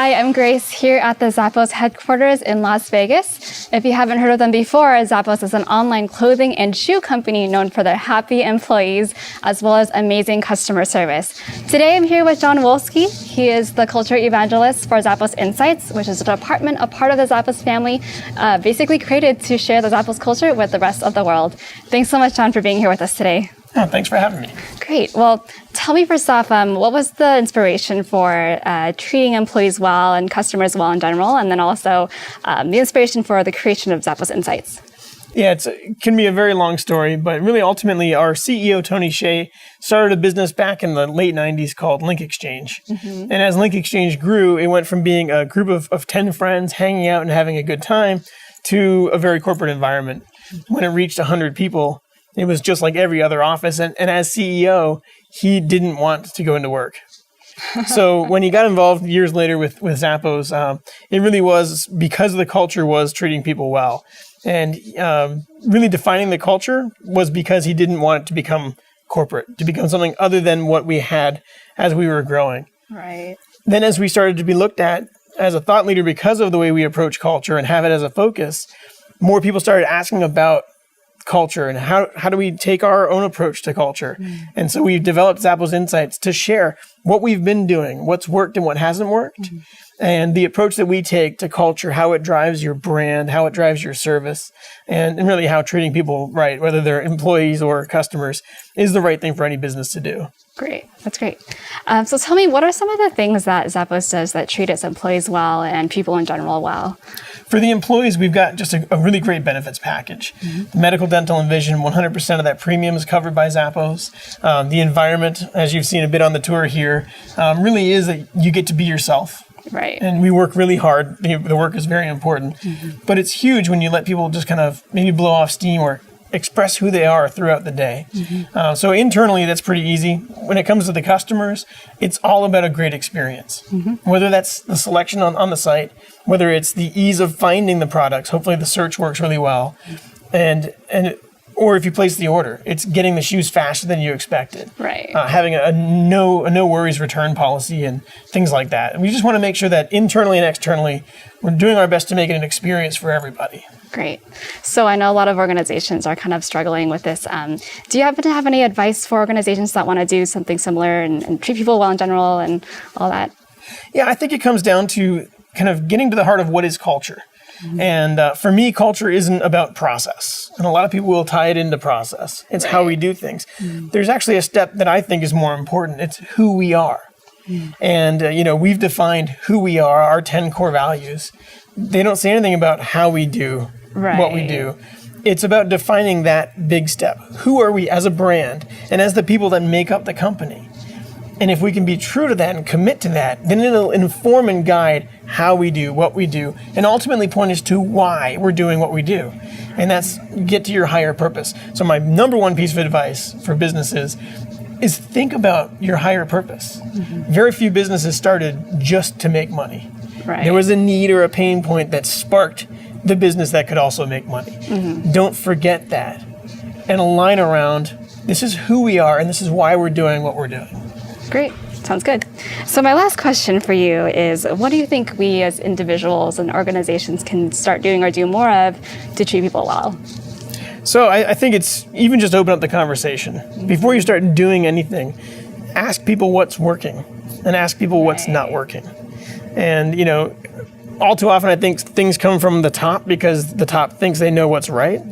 Hi, I'm Grace here at the Zappos headquarters in Las Vegas. If you haven't heard of them before, Zappos is an online clothing and shoe company known for their happy employees as well as amazing customer service. Today I'm here with Jon Wolske. He is the Culture Evangelist for Zappos Insights, which is a department, a part of the Zappos family, basically created to share the Zappos culture with the rest of the world. Thanks so much, Jon, for being here with us today. Oh, thanks for having me. Great. Well, tell me first off, what was the inspiration for treating employees well and customers well in general, and then also the inspiration for the creation of Zappos Insights? Yeah, it can be a very long story, but really ultimately our CEO, Tony Hsieh, started a business back in the late 90s called Link Exchange. And as Link Exchange grew, it went from being a group of 10 friends hanging out and having a good time to a very corporate environment. When it reached 100 people, it was just like every other office. And as CEO, he didn't want to go into work. So when he got involved years later with Zappos, it really was because the culture was treating people well. And really defining the culture was because he didn't want it to become corporate, to become something other than what we had as we were growing. Right. Then as we started to be looked at as a thought leader because of the way we approach culture and have it as a focus, more people started asking about culture and how do we take our own approach to culture. And so we've developed Zappos Insights to share what we've been doing, what's worked and what hasn't worked, and the approach that we take to culture, how it drives your brand, how it drives your service, and really how treating people right, whether they're employees or customers, is the right thing for any business to do. Great. That's great. So tell me, what are some of the things that Zappos does that treat its employees well and people in general well? For the employees, we've got just a really great benefits package. The medical, dental, and vision, 100% of that premium is covered by Zappos. The environment, as you've seen a bit on the tour here, really is that you get to be yourself. Right. And we work really hard. The work is very important. But it's huge when you let people just kind of maybe blow off steam or express who they are throughout the day. So internally, that's pretty easy. When it comes to the customers, it's all about a great experience. Whether that's the selection on the site, whether it's the ease of finding the products, hopefully the search works really well, or if you place the order, it's getting the shoes faster than you expected. Right. Having a no worries return policy and things like that. And we just want to make sure that internally and externally, we're doing our best to make it an experience for everybody. Great. So I know a lot of organizations are kind of struggling with this. Do you happen to have any advice for organizations that want to do something similar and treat people well in general and all that? Yeah, I think it comes down to kind of getting to the heart of what is culture. And for me, culture isn't about process. And a lot of people will tie it into process. It's how we do things. There's actually a step that I think is more important. It's who we are. And, we've defined who we are, our 10 core values. They don't say anything about how we do what we do. It's about defining that big step. Who are we as a brand and as the people that make up the company? And if we can be true to that and commit to that, then it'll inform and guide how we do what we do, and ultimately point us to why we're doing what we do. And that's get to your higher purpose. So my number one piece of advice for businesses is think about your higher purpose. Very few businesses started just to make money. Right. There was a need or a pain point that sparked the business that could also make money. Don't forget that and align around this is who we are and this is why we're doing what we're doing. Great. Sounds good. So my last question for you is, what do you think we as individuals and organizations can start doing or do more of to treat people well? So I think it's even just open up the conversation. Before you start doing anything, ask people what's working and ask people what's not working. And, all too often I think things come from the top because the top thinks they know what's right.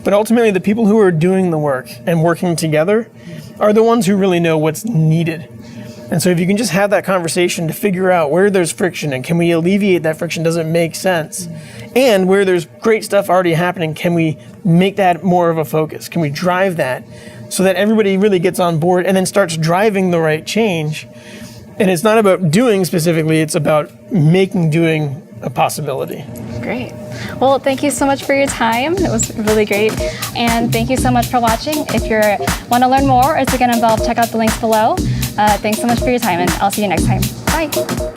But ultimately the people who are doing the work and working together are the ones who really know what's needed. And so if you can just have that conversation to figure out where there's friction and can we alleviate that friction, does it make sense? And where there's great stuff already happening, can we make that more of a focus? Can we drive that so that everybody really gets on board and then starts driving the right change? And it's not about doing specifically, it's about making doing a possibility. Great. Well, thank you so much for your time. It was really great. And thank you so much for watching. If you want to learn more or to get involved, check out the links below. Thanks so much for your time, and I'll see you next time. Bye.